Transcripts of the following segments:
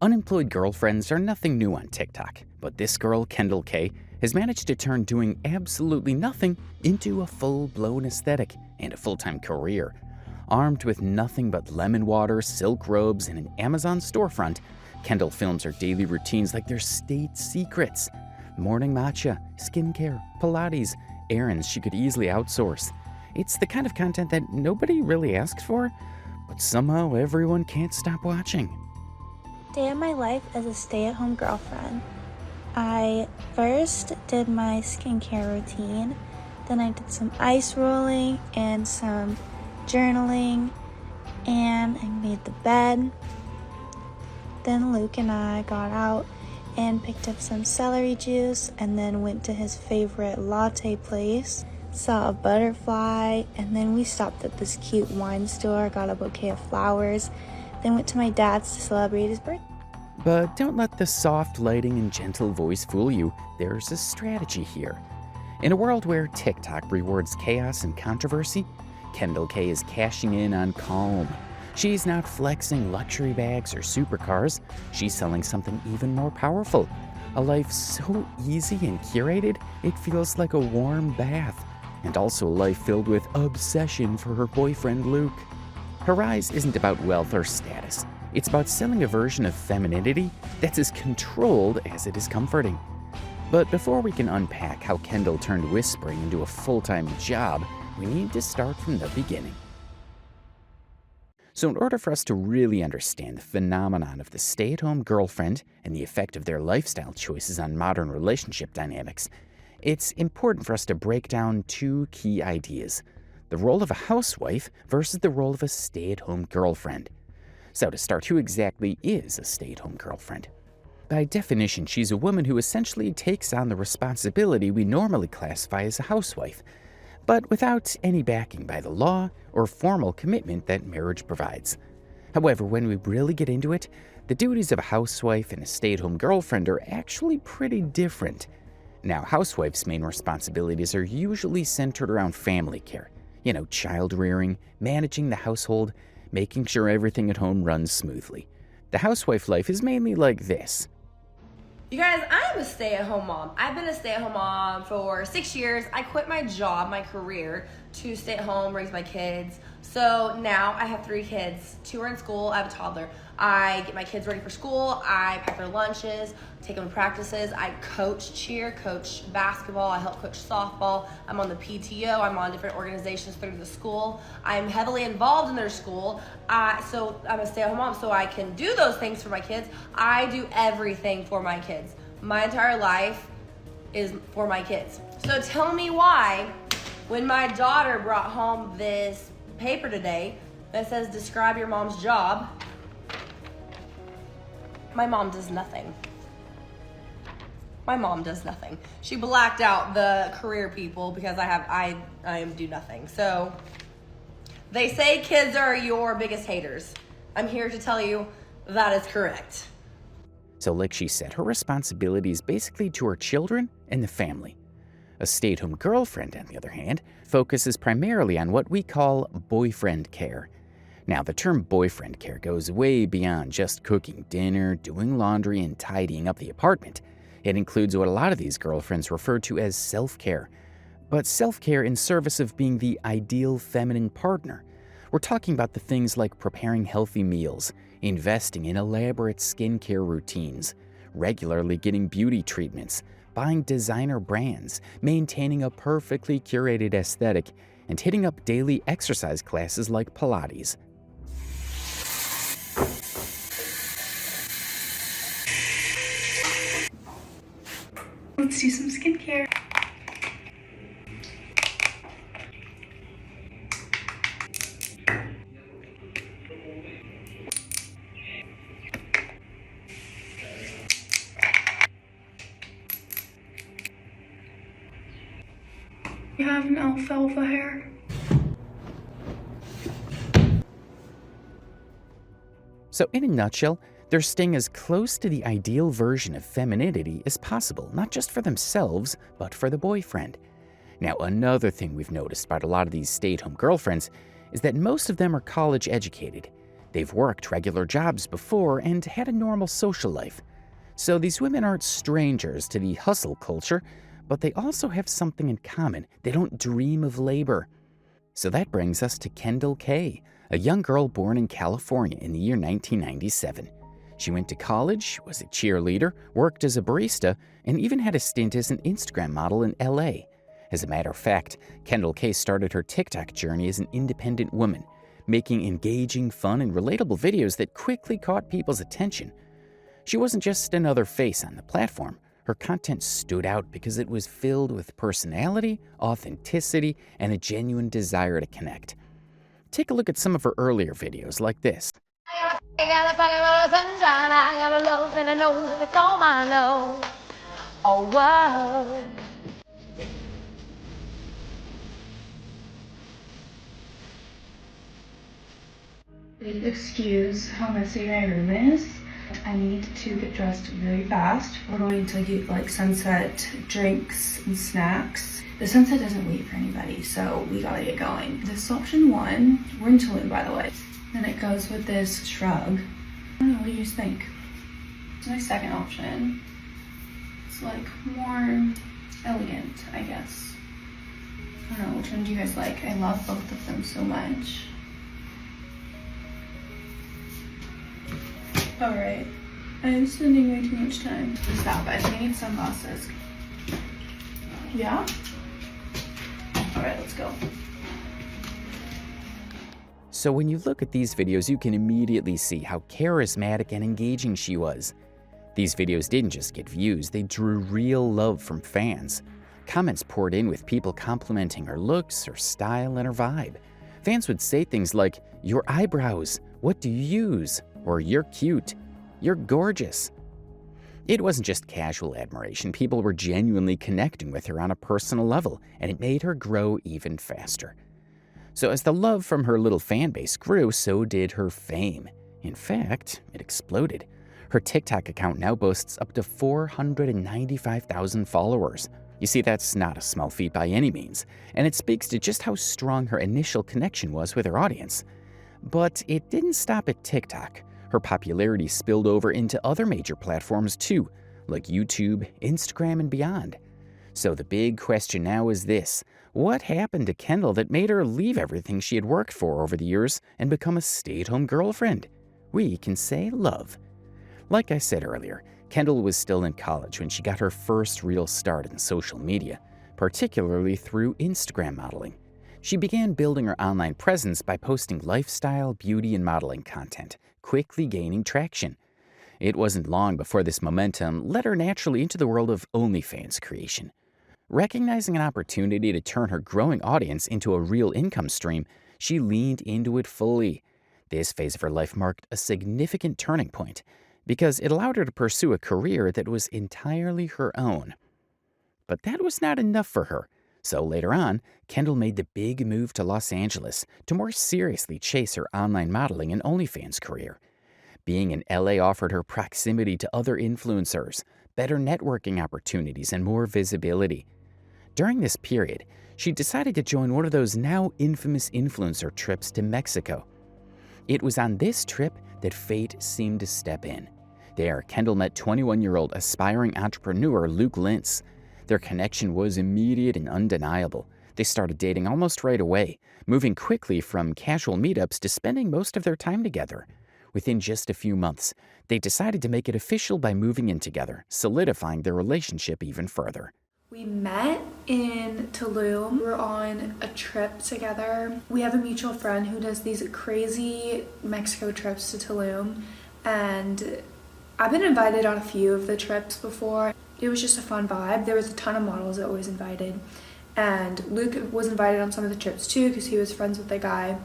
Unemployed girlfriends are nothing new on TikTok, but this girl, Kendel Kay, has managed to turn doing absolutely nothing into a full-blown aesthetic and a full-time career. Armed with nothing but lemon water, silk robes, and an Amazon storefront, Kendall films her daily routines like they're state secrets. Morning matcha, skincare, Pilates, errands she could easily outsource. It's the kind of content that nobody really asked for, but somehow everyone can't stop watching. Day of my life as a stay-at-home girlfriend. I first did my skincare routine, then I did some ice rolling and some journaling, and I made the bed. Then Luke and I got out and picked up some celery juice and then went to his favorite latte place, saw a butterfly, and then we stopped at this cute wine store, got a bouquet of flowers, then went to my dad's to celebrate his birthday. But don't let the soft lighting and gentle voice fool you. There's a strategy here. In a world where TikTok rewards chaos and controversy, Kendel Kay is cashing in on calm. She's not flexing luxury bags or supercars. She's selling something even more powerful. A life so easy and curated, it feels like a warm bath. And also a life filled with obsession for her boyfriend, Luke. Her rise isn't about wealth or status. It's about selling a version of femininity that's as controlled as it is comforting. But before we can unpack how Kendall turned whispering into a full-time job, we need to start from the beginning. So in order for us to really understand the phenomenon of the stay-at-home girlfriend and the effect of their lifestyle choices on modern relationship dynamics, it's important for us to break down two key ideas: the role of a housewife versus the role of a stay-at-home girlfriend. So to start, who exactly is a stay-at-home girlfriend? By definition, she's a woman who essentially takes on the responsibility we normally classify as a housewife, but without any backing by the law or formal commitment that marriage provides. However, when we really get into it, the duties of a housewife and a stay-at-home girlfriend are actually pretty different. Now, housewives' main responsibilities are usually centered around family care. Child rearing, managing the household, making sure everything at home runs smoothly. The housewife life is mainly like this. You guys, I am a stay-at-home mom. I've been a stay-at-home mom for 6 years. I quit my job, my career, to stay at home, raise my kids. So now I have 3 kids. 2 are in school, I have a toddler. I get my kids ready for school, I pack their lunches, take them to practices. I coach cheer, coach basketball, I help coach softball. I'm on the PTO, I'm on different organizations through the school. I'm heavily involved in their school. So I'm a stay-at-home mom, so I can do those things for my kids. I do everything for my kids. My entire life is for my kids. So tell me why, when my daughter brought home this paper today that says describe your mom's job, my mom does nothing. My mom does nothing. She blacked out the career people because I do nothing. So they say kids are your biggest haters. I'm here to tell you that is correct. So like she said, her responsibility is basically to her children and the family. A stay-at-home girlfriend, on the other hand, focuses primarily on what we call boyfriend care. Now, the term boyfriend care goes way beyond just cooking dinner, doing laundry, and tidying up the apartment. It includes what a lot of these girlfriends refer to as self-care. But self-care in service of being the ideal feminine partner. We're talking about the things like preparing healthy meals, investing in elaborate skincare routines, regularly getting beauty treatments, buying designer brands, maintaining a perfectly curated aesthetic, and hitting up daily exercise classes like Pilates. Let's do some skincare. You have an alfalfa hair. So in a nutshell, they're staying as close to the ideal version of femininity as possible, not just for themselves, but for the boyfriend. Now, another thing we've noticed about a lot of these stay-at-home girlfriends is that most of them are college educated. They've worked regular jobs before and had a normal social life. So these women aren't strangers to the hustle culture, but they also have something in common. They don't dream of labor. So that brings us to Kendel Kay, a young girl born in California in the year 1997. She went to college, was a cheerleader, worked as a barista, and even had a stint as an Instagram model in LA. As a matter of fact, Kendel Kay started her TikTok journey as an independent woman, making engaging, fun, and relatable videos that quickly caught people's attention. She wasn't just another face on the platform. Her content stood out because it was filled with personality, authenticity, and a genuine desire to connect. Take a look at some of her earlier videos like this. I got a pocket full of sunshine, I got a love and I know that it's all mine, love. Oh, wow. Please excuse how messy my room is. I need to get dressed very fast. We're going to get like sunset drinks and snacks. The sunset doesn't wait for anybody, so we gotta get going. This is option one. We're in Tulum, by the way. Then it goes with this shrug. I don't know, what do you guys think? It's my second option. It's like more elegant, I guess. I don't know, which one do you guys like? I love both of them so much. Alright, I'm spending way too much time. Stop, I think I need sunglasses. Yeah? Alright, let's go. So when you look at these videos, you can immediately see how charismatic and engaging she was. These videos didn't just get views, they drew real love from fans. Comments poured in with people complimenting her looks, her style, and her vibe. Fans would say things like, "Your eyebrows, what do you use?" Or "You're cute," "You're gorgeous." It wasn't just casual admiration, people were genuinely connecting with her on a personal level, and it made her grow even faster. So as the love from her little fan base grew, so did her fame. In fact, it exploded. Her TikTok account now boasts up to 495,000 followers. You see, that's not a small feat by any means, and it speaks to just how strong her initial connection was with her audience. But it didn't stop at TikTok. Her popularity spilled over into other major platforms too, like YouTube, Instagram, and beyond. So the big question now is this: what happened to Kendall that made her leave everything she had worked for over the years and become a stay-at-home girlfriend? We can say love. Like I said earlier, Kendall was still in college when she got her first real start in social media, particularly through Instagram modeling. She began building her online presence by posting lifestyle, beauty, and modeling content, quickly gaining traction. It wasn't long before this momentum led her naturally into the world of OnlyFans creation. Recognizing an opportunity to turn her growing audience into a real income stream, she leaned into it fully. This phase of her life marked a significant turning point because it allowed her to pursue a career that was entirely her own. But that was not enough for her. So later on, Kendall made the big move to Los Angeles to more seriously chase her online modeling and OnlyFans career. Being in LA offered her proximity to other influencers, better networking opportunities, and more visibility. During this period, she decided to join one of those now infamous influencer trips to Mexico. It was on this trip that fate seemed to step in. There, Kendall met 21-year-old aspiring entrepreneur Luke Lintz. Their connection was immediate and undeniable. They started dating almost right away, moving quickly from casual meetups to spending most of their time together. Within just a few months, they decided to make it official by moving in together, solidifying their relationship even further. We met in Tulum. We were on a trip together. We have a mutual friend who does these crazy Mexico trips to Tulum, and I've been invited on a few of the trips before. It was just a fun vibe. There was a ton of models that was invited, and Luke was invited on some of the trips too because he was friends with the guy.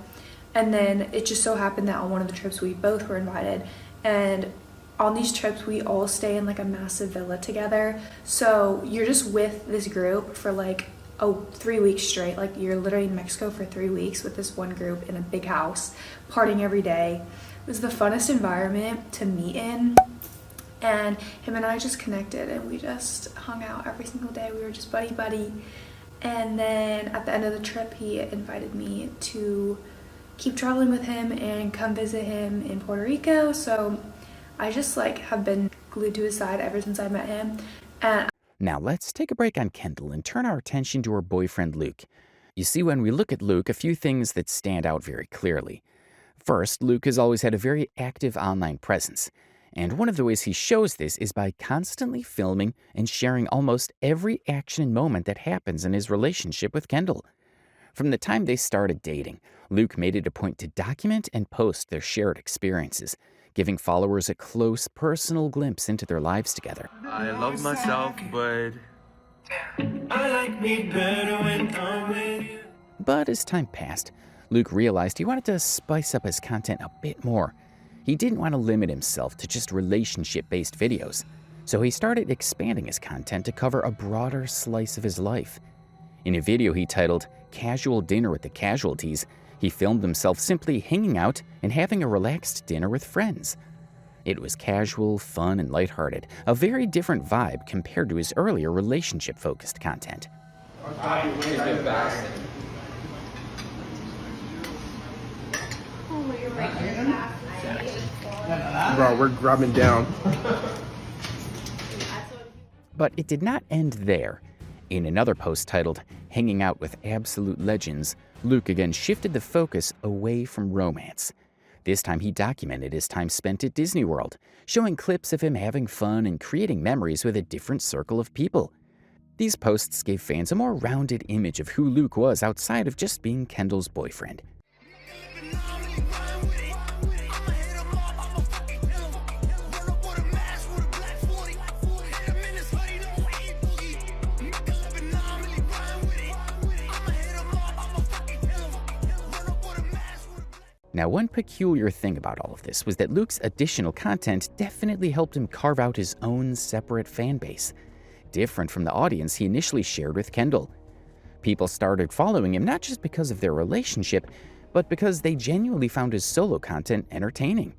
And then it just so happened that on one of the trips we both were invited, and on these trips we all stay in like a massive villa together. So you're just with this group for like 3 weeks straight. Like you're literally in Mexico for 3 weeks with this one group in a big house, partying every day. It was the funnest environment to meet in. And him and I just connected and we just hung out every single day. We were just buddy. And then at the end of the trip, he invited me to keep traveling with him and come visit him in Puerto Rico. So I just like have been glued to his side ever since I met him. And Now let's take a break on Kendall and turn our attention to her boyfriend Luke. You see, when we look at Luke, a few things that stand out very clearly. First, Luke has always had a very active online presence. And one of the ways he shows this is by constantly filming and sharing almost every action and moment that happens in his relationship with Kendall. From the time they started dating, Luke made it a point to document and post their shared experiences, giving followers a close, personal glimpse into their lives together. I love myself, but I like me better when I'm with you. But as time passed, Luke realized he wanted to spice up his content a bit more. He didn't want to limit himself to just relationship-based videos, so he started expanding his content to cover a broader slice of his life. In a video he titled Casual Dinner with the Casualties, he filmed himself simply hanging out and having a relaxed dinner with friends. It was casual, fun, and lighthearted, a very different vibe compared to his earlier relationship-focused content. Bro, we're grubbing down. But it did not end there. In another post titled Hanging Out with Absolute Legends, Luke again shifted the focus away from romance. This time he documented his time spent at Disney World, showing clips of him having fun and creating memories with a different circle of people. These posts gave fans a more rounded image of who Luke was outside of just being Kendall's boyfriend. Now, one peculiar thing about all of this was that Luke's additional content definitely helped him carve out his own separate fan base, different from the audience he initially shared with Kendall. People started following him not just because of their relationship, but because they genuinely found his solo content entertaining.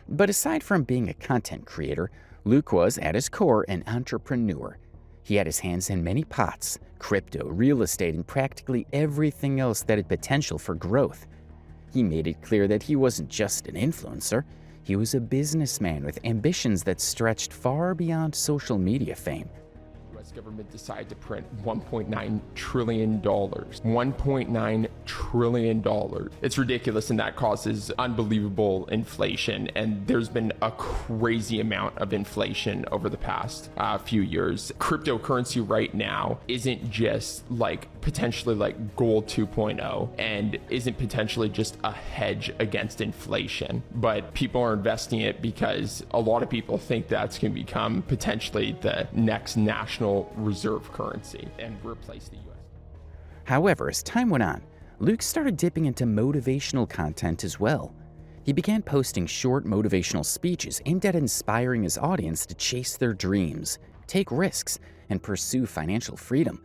But aside from being a content creator, Luke was, at his core, an entrepreneur. He had his hands in many pots: crypto, real estate, and practically everything else that had potential for growth. He made it clear that he wasn't just an influencer. He was a businessman with ambitions that stretched far beyond social media fame. The US government decided to print $1.9 trillion. $1.9 trillion. It's ridiculous, and that causes unbelievable inflation. And there's been a crazy amount of inflation over the past few years. Cryptocurrency right now isn't just like potentially like gold 2.0 and isn't potentially just a hedge against inflation, but people are investing it because a lot of people think that's going to become potentially the next national reserve currency and replace the US. However, as time went on, Luke started dipping into motivational content as well. He began posting short motivational speeches aimed at inspiring his audience to chase their dreams, take risks, and pursue financial freedom.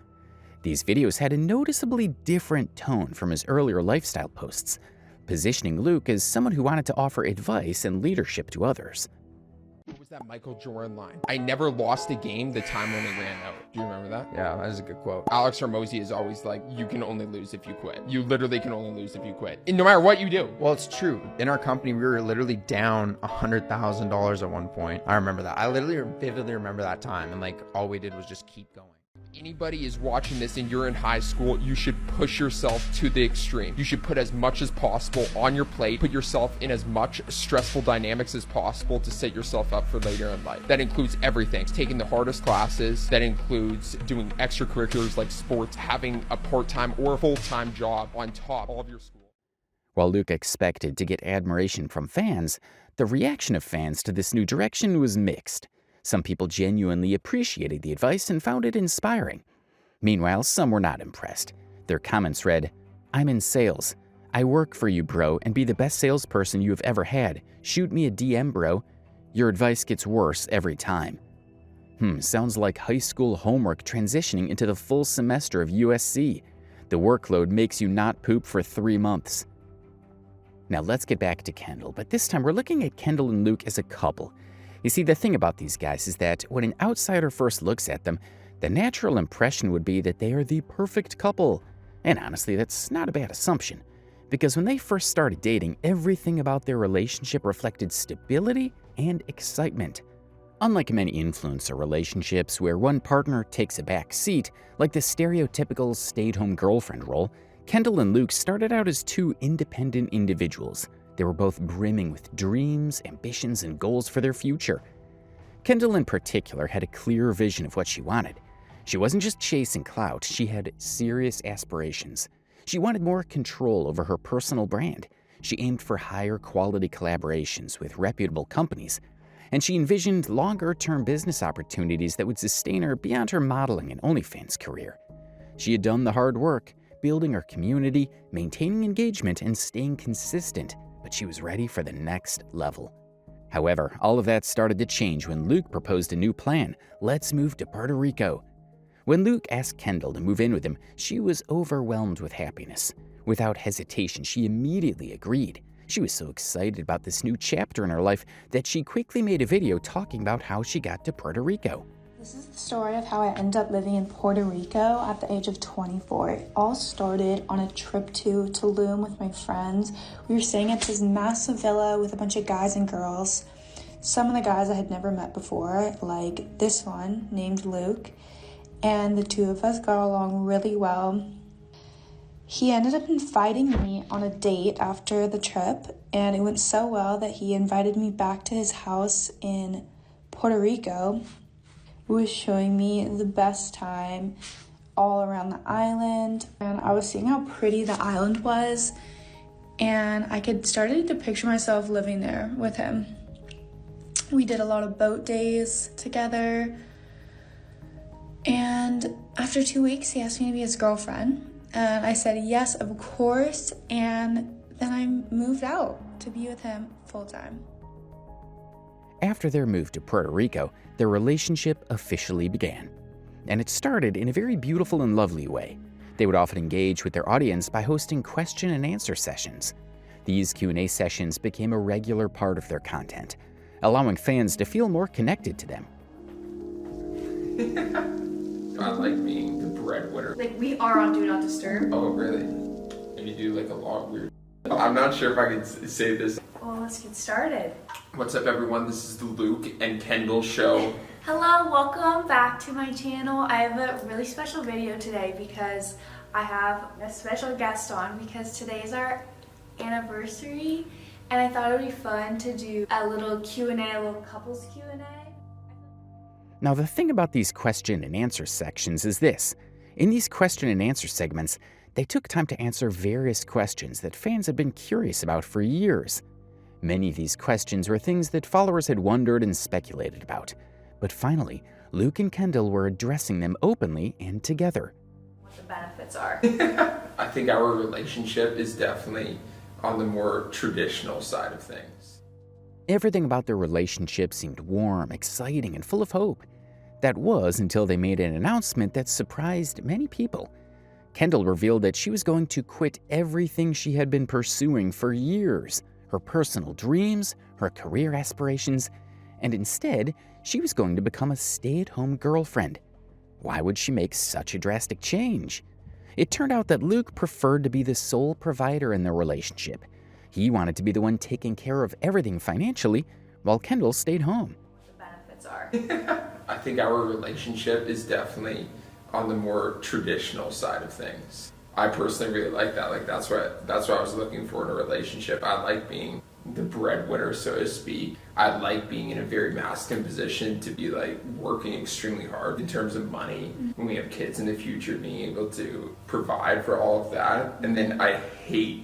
These videos had a noticeably different tone from his earlier lifestyle posts, positioning Luke as someone who wanted to offer advice and leadership to others. What was that Michael Jordan line? I never lost a game, the time only ran out. Do you remember that? Yeah, that is a good quote. Alex Hormozi is always like, you can only lose if you quit. You literally can only lose if you quit. And no matter what you do. Well, it's true. In our company, we were literally down $100,000 at one point. I remember that. I literally vividly remember that time. And like, all we did was just keep going. Anybody is watching this and you're in high school, you should push yourself to the extreme. You should put as much as possible on your plate, put yourself in as much stressful dynamics as possible to set yourself up for later in life. That includes everything. Taking the hardest classes, that includes doing extracurriculars like sports, having a part-time or a full-time job on top of your school. While Luke expected to get admiration from fans, the reaction of fans to this new direction was mixed. Some people genuinely appreciated the advice and found it inspiring. Meanwhile, some were not impressed. Their comments read, "I'm in sales. I work for you, bro, and be the best salesperson you have ever had. Shoot me a DM, bro. Your advice gets worse every time." Sounds like high school homework transitioning into the full semester of USC. The workload makes you not poop for 3 months. Now let's get back to Kendall, but this time we're looking at Kendall and Luke as a couple. You see, the thing about these guys is that when an outsider first looks at them, the natural impression would be that they are the perfect couple. And honestly, that's not a bad assumption. Because when they first started dating, everything about their relationship reflected stability and excitement. Unlike many influencer relationships where one partner takes a back seat, like the stereotypical stay-at-home girlfriend role, Kendall and Luke started out as two independent individuals. They were both brimming with dreams, ambitions, and goals for their future. Kendall in particular had a clear vision of what she wanted. She wasn't just chasing clout, she had serious aspirations. She wanted more control over her personal brand. She aimed for higher quality collaborations with reputable companies, and she envisioned longer-term business opportunities that would sustain her beyond her modeling and OnlyFans career. She had done the hard work, building her community, maintaining engagement, and staying consistent, but she was ready for the next level. However, all of that started to change when Luke proposed a new plan. Let's move to Puerto Rico. When Luke asked Kendall to move in with him, she was overwhelmed with happiness. Without hesitation, she immediately agreed. She was so excited about this new chapter in her life that she quickly made a video talking about how she got to Puerto Rico. This is the story of how I ended up living in Puerto Rico at the age of 24. It all started on a trip to Tulum with my friends. We were staying at this massive villa with a bunch of guys and girls. Some of the guys I had never met before, like this one named Luke, and the two of us got along really well. He ended up inviting me on a date after the trip, and it went so well that he invited me back to his house in Puerto Rico. He was showing me the best time all around the island, and I was seeing how pretty the island was, and I started to picture myself living there with him. We did a lot of boat days together, and after 2 weeks, he asked me to be his girlfriend. And I said, yes, of course. And then I moved out to be with him full time. After their move to Puerto Rico, their relationship officially began. And it started in a very beautiful and lovely way. They would often engage with their audience by hosting question and answer sessions. These Q&A sessions became a regular part of their content, allowing fans to feel more connected to them. I like being the breadwinner. Like, we are on Do Not Disturb. Oh, really? And you do like a lot of weird. I'm not sure if I can say this. Well, let's get started. What's up, everyone? This is the Luke and Kendall show. Hello, welcome back to my channel. I have a really special video today because I have a special guest on because today is our anniversary, and I thought it would be fun to do a little Q&A, a little couples Q&A. Now, the thing about these question and answer sections is this. In these question and answer segments, they took time to answer various questions that fans had been curious about for years. Many of these questions were things that followers had wondered and speculated about. But finally, Luke and Kendall were addressing them openly and together. What the benefits are. I think our relationship is definitely on the more traditional side of things. Everything about their relationship seemed warm, exciting, and full of hope. That was until they made an announcement that surprised many people. Kendall revealed that she was going to quit everything she had been pursuing for years, her personal dreams, her career aspirations, and instead, she was going to become a stay-at-home girlfriend. Why would she make such a drastic change? It turned out that Luke preferred to be the sole provider in their relationship. He wanted to be the one taking care of everything financially, while Kendall stayed home. What the benefits are. I think our relationship is definitely on the more traditional side of things. I personally really like that. Like that's what I was looking for in a relationship. I like being the breadwinner, so to speak. I like being in a very masculine position to be like working extremely hard in terms of money. When we have kids in the future, being able to provide for all of that. And then I hate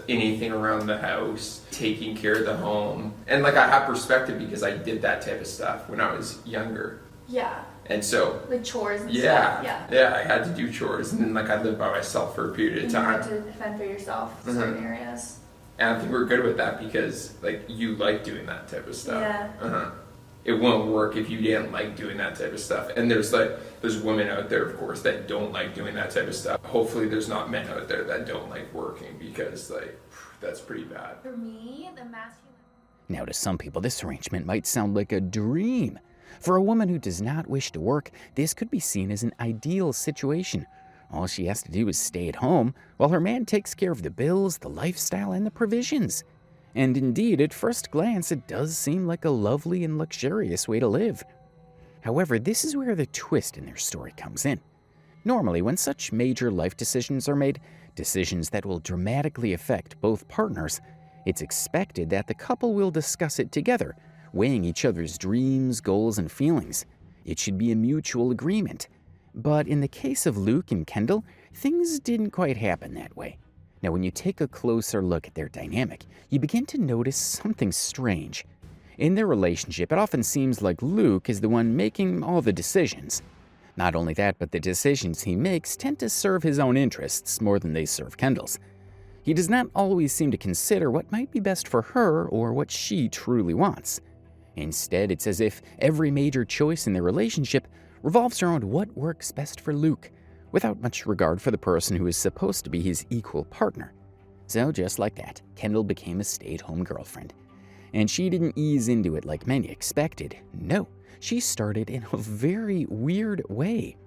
anything around the house, taking care of the home. And like I have perspective because I did that type of stuff when I was younger. Yeah. And so Like chores and yeah, stuff. yeah, I had to do chores, and then like I lived by myself for a period of And you time. had to fend for yourself in certain areas. And I think we're good with that because like you like doing that type of stuff. Yeah. It won't work if you didn't like doing that type of stuff. And there's women out there, of course, that don't like doing that type of stuff. Hopefully there's not men out there that don't like working because like that's pretty bad. For me, the masculine. Now, to some people, this arrangement might sound like a dream. For a woman who does not wish to work, this could be seen as an ideal situation. All she has to do is stay at home while her man takes care of the bills, the lifestyle, and the provisions. And indeed, at first glance, it does seem like a lovely and luxurious way to live. However, this is where the twist in their story comes in. Normally, when such major life decisions are made, decisions that will dramatically affect both partners, it's expected that the couple will discuss it together, weighing each other's dreams, goals, and feelings. It should be a mutual agreement. But in the case of Luke and Kendall, things didn't quite happen that way. Now, when you take a closer look at their dynamic, you begin to notice something strange. In their relationship, it often seems like Luke is the one making all the decisions. Not only that, but the decisions he makes tend to serve his own interests more than they serve Kendall's. He does not always seem to consider what might be best for her or what she truly wants. Instead, it's as if every major choice in their relationship revolves around what works best for Luke, without much regard for the person who is supposed to be his equal partner. So just like that, Kendall became a stay-at-home girlfriend. And she didn't ease into it like many expected. No, she started in a very weird way.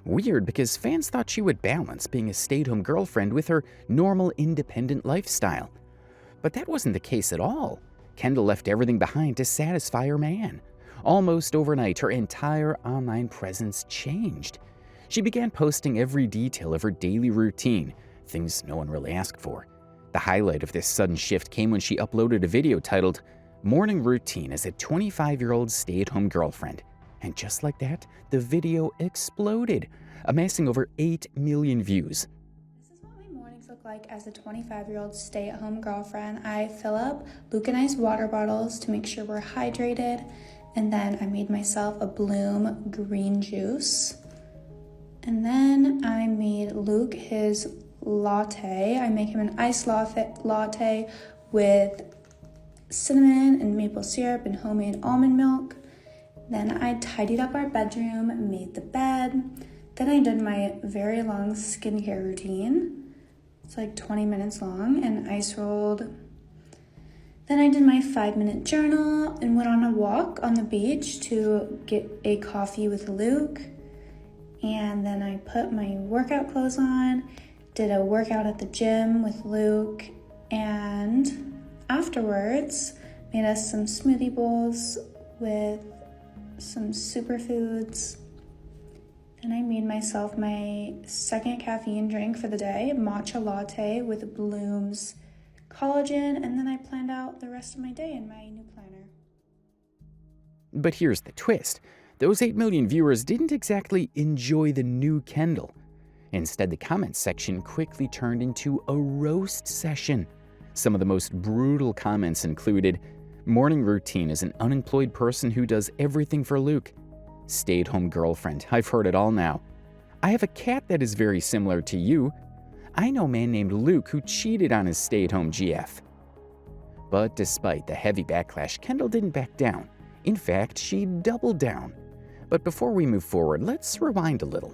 Weird because fans thought she would balance being a stay-at-home girlfriend with her normal independent lifestyle. But that wasn't the case at all. Kendall left everything behind to satisfy her man. Almost overnight, her entire online presence changed. She began posting every detail of her daily routine, things no one really asked for. The highlight of this sudden shift came when she uploaded a video titled, "Morning Routine as a 25-year-old stay-at-home girlfriend." And just like that, the video exploded, amassing over 8 million views. This is what my mornings look like as a 25-year-old stay-at-home girlfriend. I fill up Luke and I's water bottles to make sure we're hydrated, and then I made myself a Bloom green juice. And then I made Luke his latte. I make him an iced latte with cinnamon and maple syrup and homemade almond milk. Then I tidied up our bedroom, made the bed. Then I did my very long skincare routine. It's like 20 minutes long, and ice rolled. Then I did my 5-minute journal and went on a walk on the beach to get a coffee with Luke. And then I put my workout clothes on, did a workout at the gym with Luke, and afterwards made us some smoothie bowls with some superfoods. Then I made myself my second caffeine drink for the day, matcha latte with Bloom's collagen, and then I planned out the rest of my day in my new planner. But here's the twist. Those 8 million viewers didn't exactly enjoy the new Kendall. Instead, the comments section quickly turned into a roast session. Some of the most brutal comments included, "Morning routine as an unemployed person who does everything for Luke." "Stay-at-home girlfriend, I've heard it all now." "I have a cat that is very similar to you." "I know a man named Luke who cheated on his stay-at-home GF." But despite the heavy backlash, Kendall didn't back down. In fact, she doubled down. But before we move forward, let's rewind a little.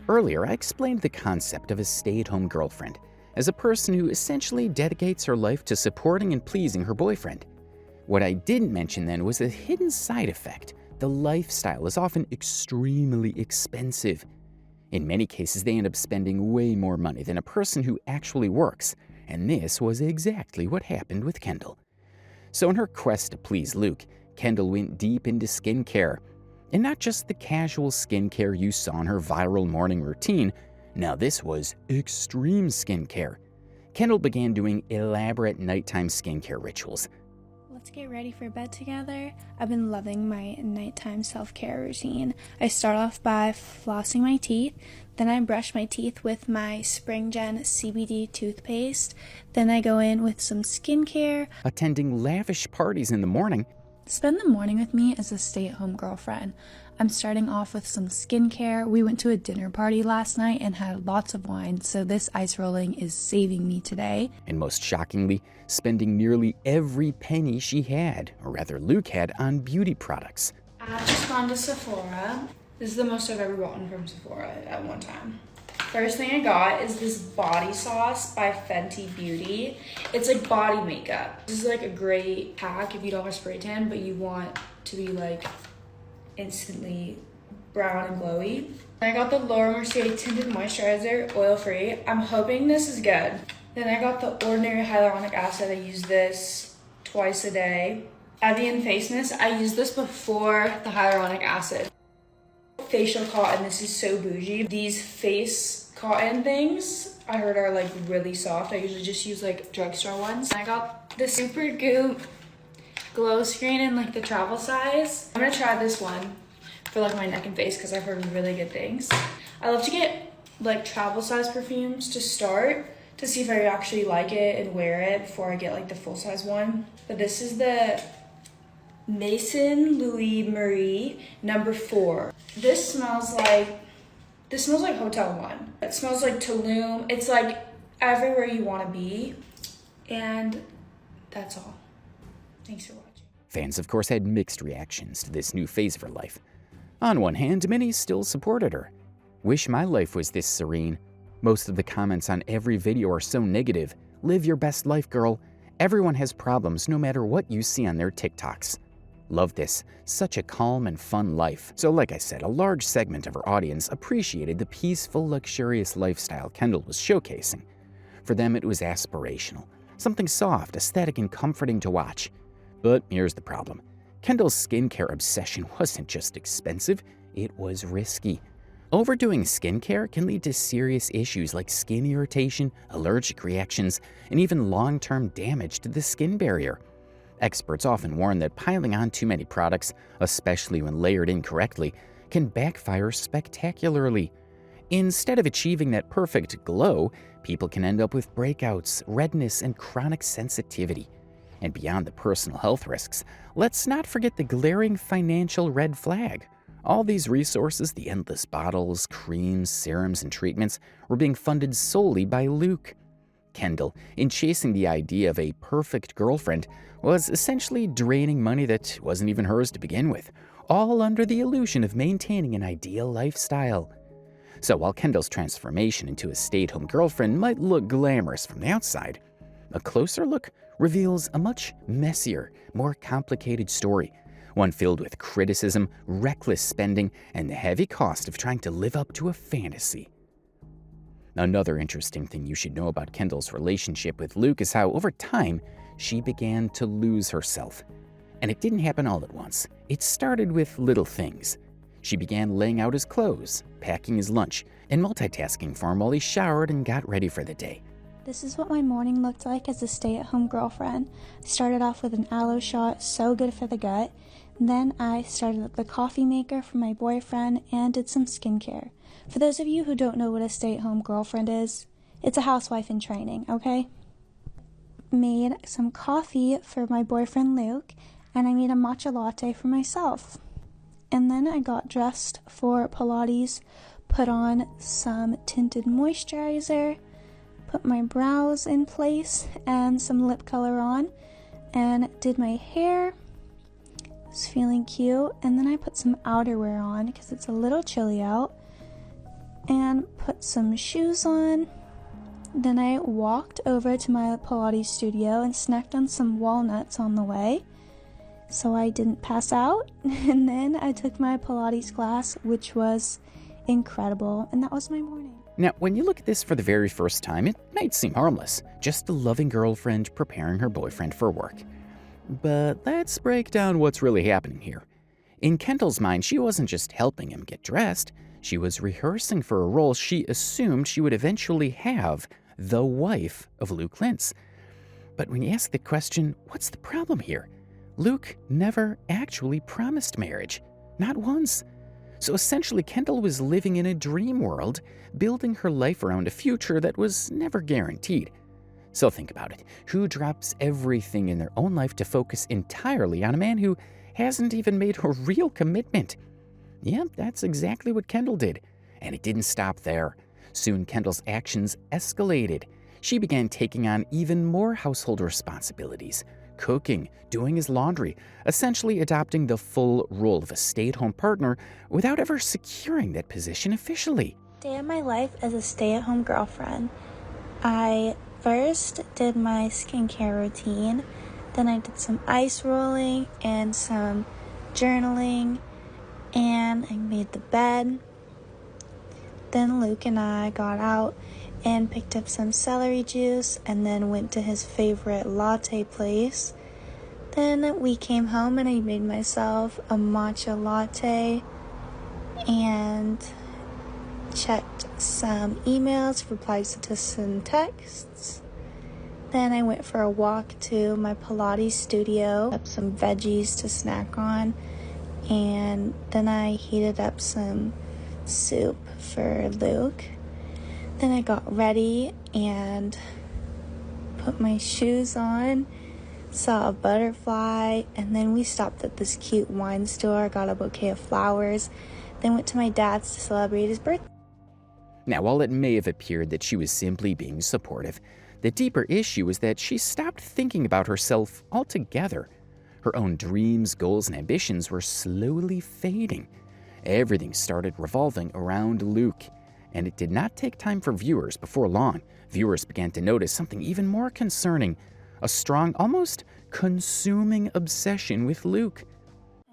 Earlier, I explained the concept of a stay-at-home girlfriend as a person who essentially dedicates her life to supporting and pleasing her boyfriend. What I didn't mention then was a hidden side effect. The lifestyle is often extremely expensive. In many cases, they end up spending way more money than a person who actually works, and this was exactly what happened with Kendall. So in her quest to please Luke, Kendall went deep into skincare. And not just the casual skincare you saw in her viral morning routine. Now this was extreme skincare. Kendall began doing elaborate nighttime skincare rituals. Let's get ready for bed together. I've been loving my nighttime self-care routine. I start off by flossing my teeth. Then I brush my teeth with my Spring Gen CBD toothpaste. Then I go in with some skincare. Attending lavish parties in the morning. Spend the morning with me as a stay-at-home girlfriend. I'm starting off with some skincare. We went to a dinner party last night and had lots of wine, so this ice rolling is saving me today. And most shockingly, spending nearly every penny she had, or rather Luke had, on beauty products. I've just gone to Sephora. This is the most I've ever gotten from Sephora at one time. First thing I got is this body sauce by Fenty Beauty. It's like body makeup. This is like a great pack if you don't have spray tan, but you want to be like instantly brown and glowy. I got the Laura Mercier Tinted Moisturizer, oil-free. I'm hoping this is good. Then I got the Ordinary Hyaluronic Acid. I use this twice a day. Evian Face Mist. I used this before the hyaluronic acid. Facial cotton. This is so bougie. These face cotton things I heard are like really soft. I usually just use like drugstore ones. I got the Super Goop Glow Screen in like the travel size. I'm gonna try this one for like my neck and face because I've heard really good things. I love to get like travel size perfumes to start to see if I actually like it and wear it before I get like the full size one. But this is the Maison Louis Marie number 4. This smells like Hotel One. It smells like Tulum. It's like everywhere you want to be. And that's all. Thanks for watching. Fans, of course, had mixed reactions to this new phase of her life. On one hand, many still supported her. Wish my life was this serene. Most of the comments on every video are so negative. Live your best life, girl. Everyone has problems no matter what you see on their TikToks. Love this. Such a calm and fun life. So like I said, a large segment of her audience appreciated the peaceful, luxurious lifestyle Kendall was showcasing. For them, it was aspirational. Something soft, aesthetic, and comforting to watch. But here's the problem. Kendall's skincare obsession wasn't just expensive, it was risky. Overdoing skincare can lead to serious issues like skin irritation, allergic reactions, and even long-term damage to the skin barrier. Experts often warn that piling on too many products, especially when layered incorrectly, can backfire spectacularly. Instead of achieving that perfect glow, people can end up with breakouts, redness, and chronic sensitivity. And beyond the personal health risks, let's not forget the glaring financial red flag. All these resources, the endless bottles, creams, serums, and treatments, were being funded solely by Luke. Kendall, in chasing the idea of a perfect girlfriend, was essentially draining money that wasn't even hers to begin with, all under the illusion of maintaining an ideal lifestyle. So while Kendall's transformation into a stay-at-home girlfriend might look glamorous from the outside, a closer look reveals a much messier, more complicated story, one filled with criticism, reckless spending, and the heavy cost of trying to live up to a fantasy. Another interesting thing you should know about Kendall's relationship with Luke is how, over time, she began to lose herself. And it didn't happen all at once. It started with little things. She began laying out his clothes, packing his lunch, and multitasking for him while he showered and got ready for the day. This is what my morning looked like as a stay-at-home girlfriend. I started off with an aloe shot, so good for the gut. Then I started up the coffee maker for my boyfriend and did some skincare. For those of you who don't know what a stay-at-home girlfriend is, it's a housewife in training, okay? Made some coffee for my boyfriend Luke, and I made a matcha latte for myself. And then I got dressed for Pilates, put on some tinted moisturizer, put my brows in place and some lip color on, and did my hair. Was feeling cute, and then I put some outerwear on because it's a little chilly out, and put some shoes on. Then I walked over to my Pilates studio and snacked on some walnuts on the way so I didn't pass out. And then I took my Pilates class, which was incredible, and that was my morning. Now, when you look at this for the very first time, it might seem harmless, just a loving girlfriend preparing her boyfriend for work. But let's break down what's really happening here. In Kendall's mind, she wasn't just helping him get dressed, she was rehearsing for a role she assumed she would eventually have, the wife of Luke Lintz. But when you ask the question, what's the problem here? Luke never actually promised marriage, not once. So essentially, Kendall was living in a dream world, building her life around a future that was never guaranteed. So think about it. Who drops everything in their own life to focus entirely on a man who hasn't even made a real commitment? Yeah, that's exactly what Kendall did. And it didn't stop there. Soon, Kendall's actions escalated. She began taking on even more household responsibilities, cooking, doing his laundry, essentially adopting the full role of a stay-at-home partner without ever securing that position officially. Day of my life as a stay-at-home girlfriend. I first did my skincare routine, then I did some ice rolling and some journaling, and I made the bed. Then Luke and I got out and picked up some celery juice and then went to his favorite latte place. Then we came home and I made myself a matcha latte and checked some emails, replied to some texts. Then I went for a walk to my Pilates studio, up some veggies to snack on, and then I heated up some soup for Luke. Then I got ready and put my shoes on, saw a butterfly, and then we stopped at this cute wine store, got a bouquet of flowers, then went to my dad's to celebrate his birthday. Now, while it may have appeared that she was simply being supportive, the deeper issue was that she stopped thinking about herself altogether. Her own dreams, goals, and ambitions were slowly fading. Everything started revolving around Luke, and it did not take time for viewers before long. Viewers began to notice something even more concerning, a strong, almost consuming obsession with Luke.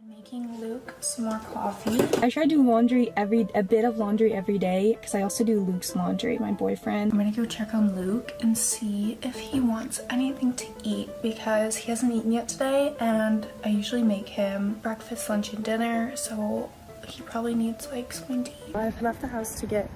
I'm making Luke some more coffee. I try to do a bit of laundry every day because I also do Luke's laundry, my boyfriend. I'm gonna go check on Luke and see if he wants anything to eat because he hasn't eaten yet today, and I usually make him breakfast, lunch, and dinner, so he probably needs like something to eat. I've left the house to get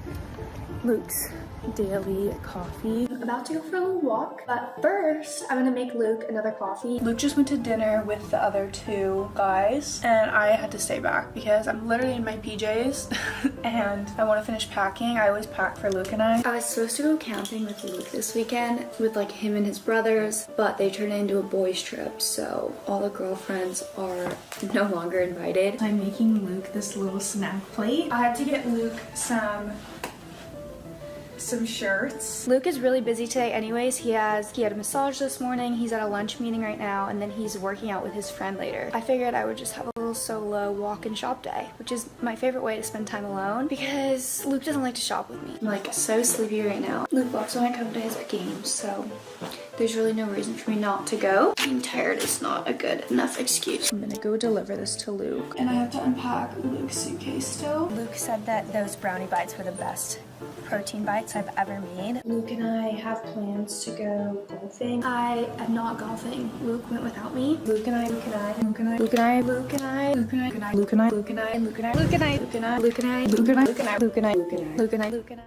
Luke's daily coffee. I'm about to go for a little walk, but first I'm gonna make Luke another coffee. Luke just went to dinner with the other two guys and I had to stay back because I'm literally in my PJs and I want to finish packing. I always pack for Luke and I. I was supposed to go camping with Luke this weekend with like him and his brothers, but they turned it into a boys trip, so all the girlfriends are no longer invited. I'm making Luke this little snack plate. I had to get Luke some shirts. Luke is really busy today anyways. He had a massage this morning, he's at a lunch meeting right now, and then he's working out with his friend later. I figured I would just have a little solo walk and shop day, which is my favorite way to spend time alone because Luke doesn't like to shop with me. I'm like so sleepy right now. Luke loves when I come to his games, so there's really no reason for me not to go. Being tired is not a good enough excuse. I'm gonna go deliver this to Luke. And I have to unpack Luke's suitcase still. Luke said that those brownie bites were the best protein bites I've ever made. Luke and I have plans to go golfing. I am not golfing. Luke went without me. Luke and I.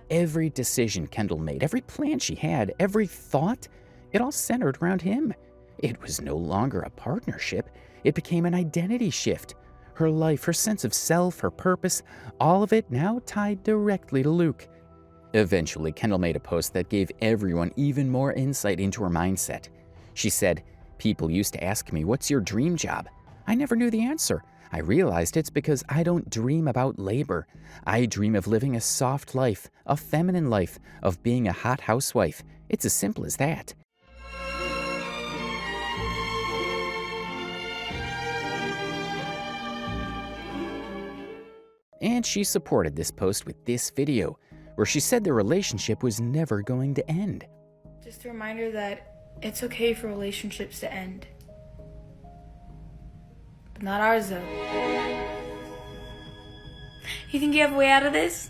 Every decision Kendall made, every plan she had, every thought, it all centered around him. It was no longer a partnership. It became an identity shift. Her life, her sense of self, her purpose, all of it now tied directly to Luke. Eventually, Kendall made a post that gave everyone even more insight into her mindset. She said, "People used to ask me, 'What's your dream job?' I never knew the answer. I realized it's because I don't dream about labor. I dream of living a soft life, a feminine life, of being a hot housewife. It's as simple as that." And she supported this post with this video, where she said their relationship was never going to end. Just a reminder that it's okay for relationships to end. But not ours, though. You think you have a way out of this?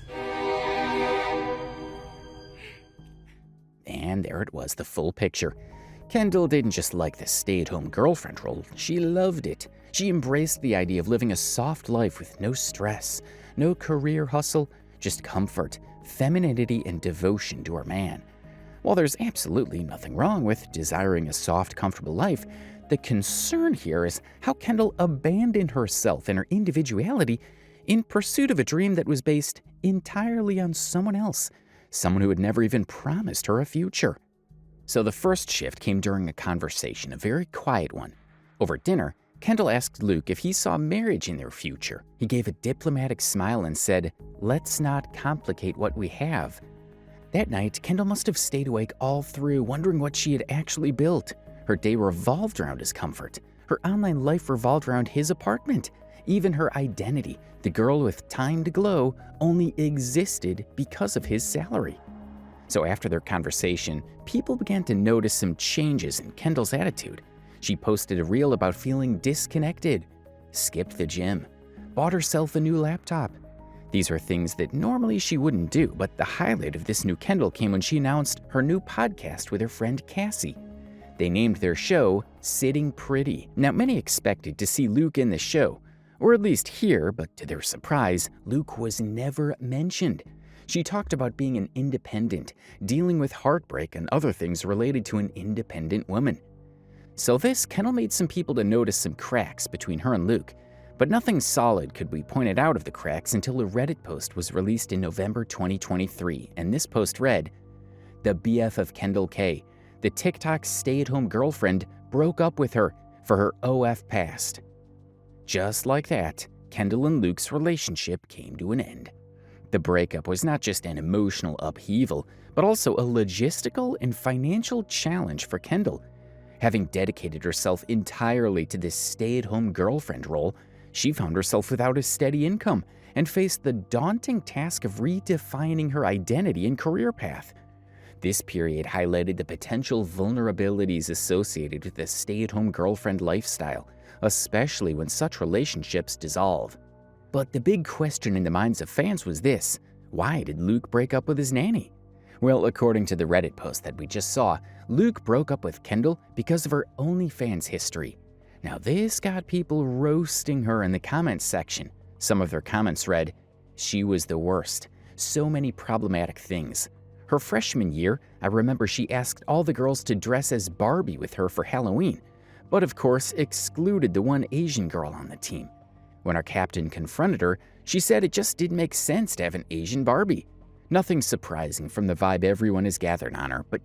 And there it was, the full picture. Kendall didn't just like the stay-at-home girlfriend role, she loved it. She embraced the idea of living a soft life with no stress, no career hustle, just comfort, femininity, and devotion to her man. While there's absolutely nothing wrong with desiring a soft, comfortable life, the concern here is how Kendall abandoned herself and her individuality in pursuit of a dream that was based entirely on someone else, someone who had never even promised her a future. So the first shift came during a conversation, a very quiet one. Over dinner, Kendall asked Luke if he saw marriage in their future. He gave a diplomatic smile and said, "Let's not complicate what we have." That night, Kendall must have stayed awake all through, wondering what she had actually built. Her day revolved around his comfort. Her online life revolved around his apartment. Even her identity, the girl with time to glow, only existed because of his salary. So after their conversation, people began to notice some changes in Kendall's attitude. She posted a reel about feeling disconnected, skipped the gym, bought herself a new laptop, These are things that normally she wouldn't do, but the highlight of this new Kendall came when she announced her new podcast with her friend Cassie. They named their show Sitting Pretty. Now, many expected to see Luke in the show, or at least here, but to their surprise, Luke was never mentioned. She talked about being an independent, dealing with heartbreak and other things related to an independent woman. So this Kendall made some people to notice some cracks between her and Luke, but nothing solid could be pointed out of the cracks until a Reddit post was released in November 2023, and this post read, "The BF of Kendel Kay, the TikTok stay-at-home girlfriend, broke up with her for her OF past." Just like that, Kendall and Luke's relationship came to an end. The breakup was not just an emotional upheaval, but also a logistical and financial challenge for Kendall. Having dedicated herself entirely to this stay-at-home girlfriend role, she found herself without a steady income and faced the daunting task of redefining her identity and career path. This period highlighted the potential vulnerabilities associated with the stay-at-home girlfriend lifestyle, especially when such relationships dissolve. But the big question in the minds of fans was this: why did Luke break up with his nanny? Well, according to the Reddit post that we just saw, Luke broke up with Kendall because of her OnlyFans history. Now, this got people roasting her in the comments section. Some of their comments read, "She was the worst. So many problematic things. Her freshman year, I remember she asked all the girls to dress as Barbie with her for Halloween, but of course excluded the one Asian girl on the team. When our captain confronted her, she said it just didn't make sense to have an Asian Barbie. Nothing surprising from the vibe everyone has gathered on her, but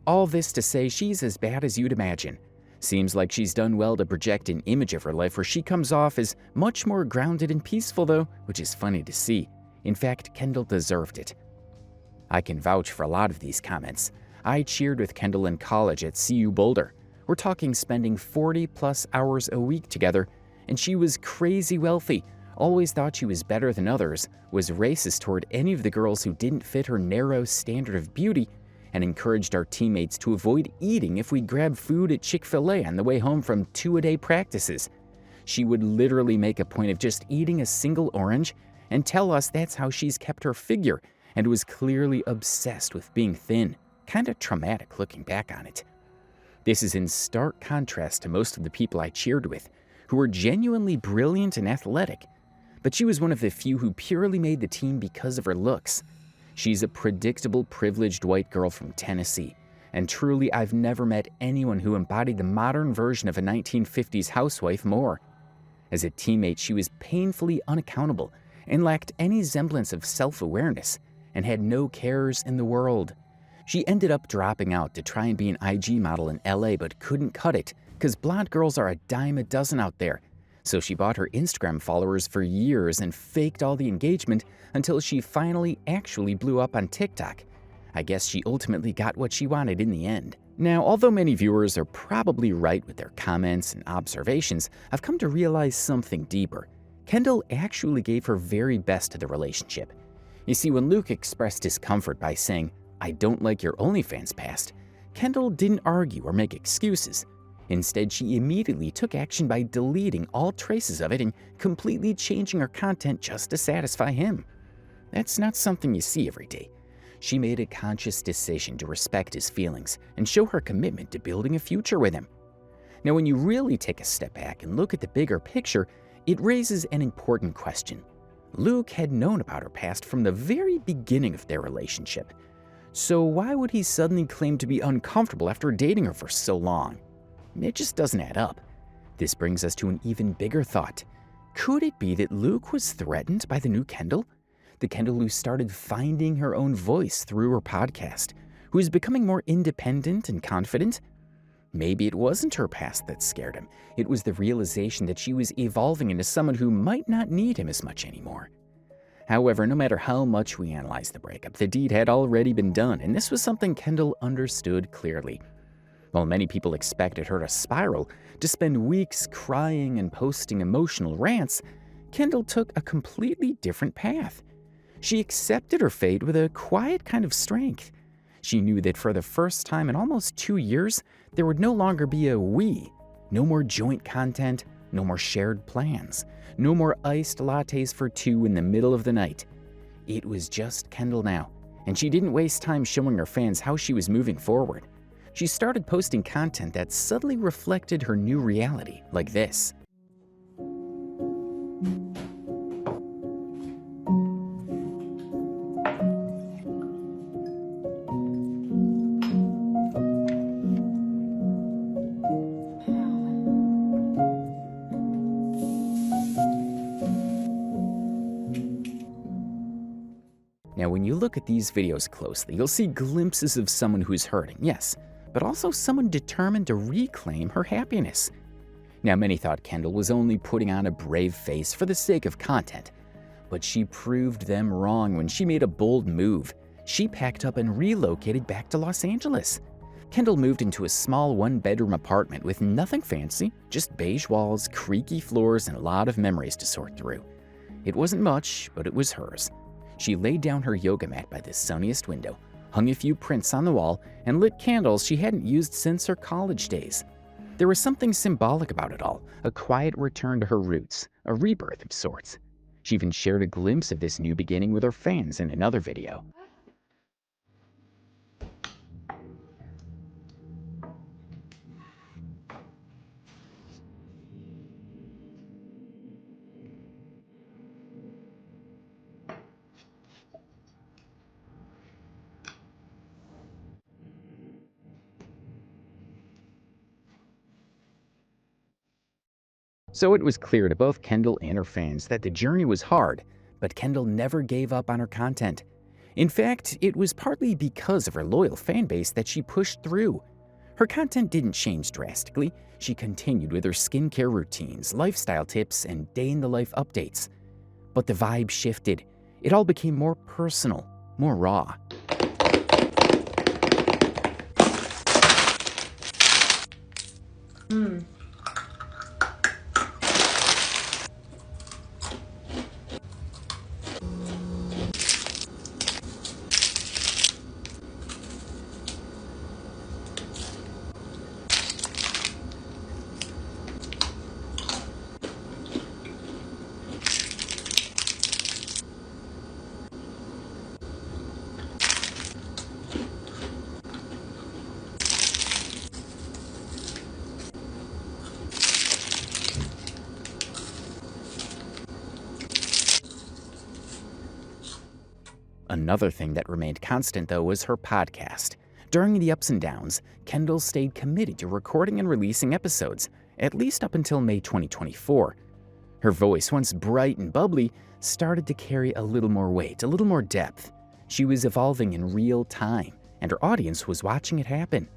all this to say she's as bad as you'd imagine. Seems like she's done well to project an image of her life where she comes off as much more grounded and peaceful though, which is funny to see. In fact, Kendall deserved it." I can vouch for a lot of these comments. I cheered with Kendall in college at CU Boulder. We're talking spending 40+ hours a week together, and she was crazy wealthy, always thought she was better than others, was racist toward any of the girls who didn't fit her narrow standard of beauty, and encouraged our teammates to avoid eating if we grabbed food at Chick-fil-A on the way home from 2-a-day practices. She would literally make a point of just eating a single orange and tell us that's how she's kept her figure, and was clearly obsessed with being thin. Kinda traumatic looking back on it. This is in stark contrast to most of the people I cheered with, who were genuinely brilliant and athletic, but she was one of the few who purely made the team because of her looks. She's a predictable, privileged white girl from Tennessee, and truly I've never met anyone who embodied the modern version of a 1950s housewife more. As a teammate, she was painfully unaccountable and lacked any semblance of self-awareness, and had no cares in the world. She ended up dropping out to try and be an IG model in LA, but couldn't cut it, because blonde girls are a dime a dozen out there. So she bought her Instagram followers for years and faked all the engagement until she finally actually blew up on TikTok. I guess she ultimately got what she wanted in the end. Now, although many viewers are probably right with their comments and observations, I've come to realize something deeper. Kendall actually gave her very best to the relationship. You see, when Luke expressed discomfort by saying, "I don't like your OnlyFans past," Kendall didn't argue or make excuses. Instead, she immediately took action by deleting all traces of it and completely changing her content just to satisfy him. That's not something you see every day. She made a conscious decision to respect his feelings and show her commitment to building a future with him. Now, when you really take a step back and look at the bigger picture, it raises an important question. Luke had known about her past from the very beginning of their relationship. So why would he suddenly claim to be uncomfortable after dating her for so long? It just doesn't add up. This brings us to an even bigger thought. Could it be that Luke was threatened by the new Kendall? The Kendall who started finding her own voice through her podcast, who is becoming more independent and confident? Maybe it wasn't her past that scared him. It was the realization that she was evolving into someone who might not need him as much anymore. However, no matter how much we analyze the breakup, the deed had already been done, and this was something Kendall understood clearly. While many people expected her to spiral, to spend weeks crying and posting emotional rants, Kendall took a completely different path. She accepted her fate with a quiet kind of strength. She knew that for the first time in almost 2 years, there would no longer be a we, no more joint content, no more shared plans, no more iced lattes for two in the middle of the night. It was just Kendall now, and she didn't waste time showing her fans how she was moving forward. She started posting content that subtly reflected her new reality, like this. Now, when you look at these videos closely, you'll see glimpses of someone who's hurting, yes, but also someone determined to reclaim her happiness. Now, many thought Kendall was only putting on a brave face for the sake of content, but she proved them wrong when she made a bold move. She packed up and relocated back to Los Angeles. Kendall moved into a small one-bedroom apartment with nothing fancy, just beige walls, creaky floors, and a lot of memories to sort through. It wasn't much, but it was hers. She laid down her yoga mat by the sunniest window, hung a few prints on the wall, and lit candles she hadn't used since her college days. There was something symbolic about it all, a quiet return to her roots, a rebirth of sorts. She even shared a glimpse of this new beginning with her fans in another video. So it was clear to both Kendall and her fans that the journey was hard, but Kendall never gave up on her content. In fact, it was partly because of her loyal fan base that she pushed through. Her content didn't change drastically. She continued with her skincare routines, lifestyle tips, and day-in-the-life updates. But the vibe shifted. It all became more personal, more raw. Another thing that remained constant, though, was her podcast. During the ups and downs, Kendall stayed committed to recording and releasing episodes, at least up until May 2024. Her voice, once bright and bubbly, started to carry a little more weight, a little more depth. She was evolving in real time, and her audience was watching it happen.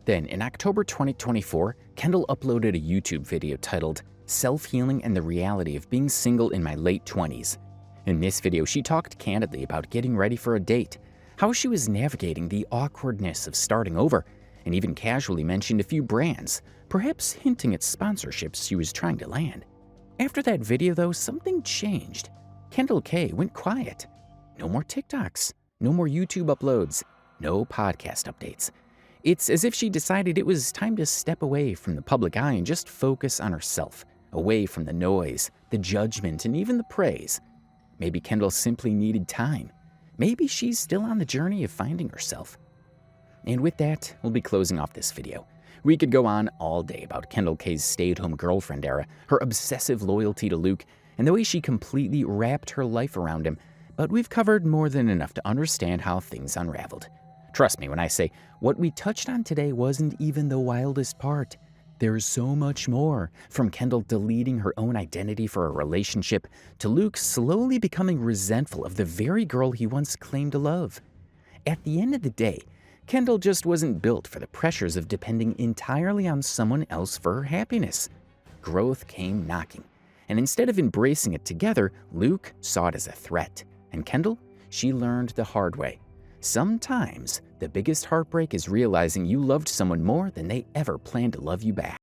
Then, in October 2024, Kendall uploaded a YouTube video titled "Self-Healing and the Reality of Being Single in My Late 20s." In this video, she talked candidly about getting ready for a date, how she was navigating the awkwardness of starting over, and even casually mentioned a few brands, perhaps hinting at sponsorships she was trying to land. After that video, though, something changed. Kendel Kay went quiet. No more TikToks, no more YouTube uploads, no podcast updates. It's as if she decided it was time to step away from the public eye and just focus on herself, away from the noise, the judgment, and even the praise. Maybe Kendall simply needed time. Maybe she's still on the journey of finding herself. And with that, we'll be closing off this video. We could go on all day about Kendel Kay's stay-at-home girlfriend era, her obsessive loyalty to Luke, and the way she completely wrapped her life around him, but we've covered more than enough to understand how things unraveled. Trust me when I say, what we touched on today wasn't even the wildest part. There's so much more, from Kendall deleting her own identity for a relationship, to Luke slowly becoming resentful of the very girl he once claimed to love. At the end of the day, Kendall just wasn't built for the pressures of depending entirely on someone else for her happiness. Growth came knocking, and instead of embracing it together, Luke saw it as a threat. And Kendall, she learned the hard way. Sometimes, the biggest heartbreak is realizing you loved someone more than they ever planned to love you back.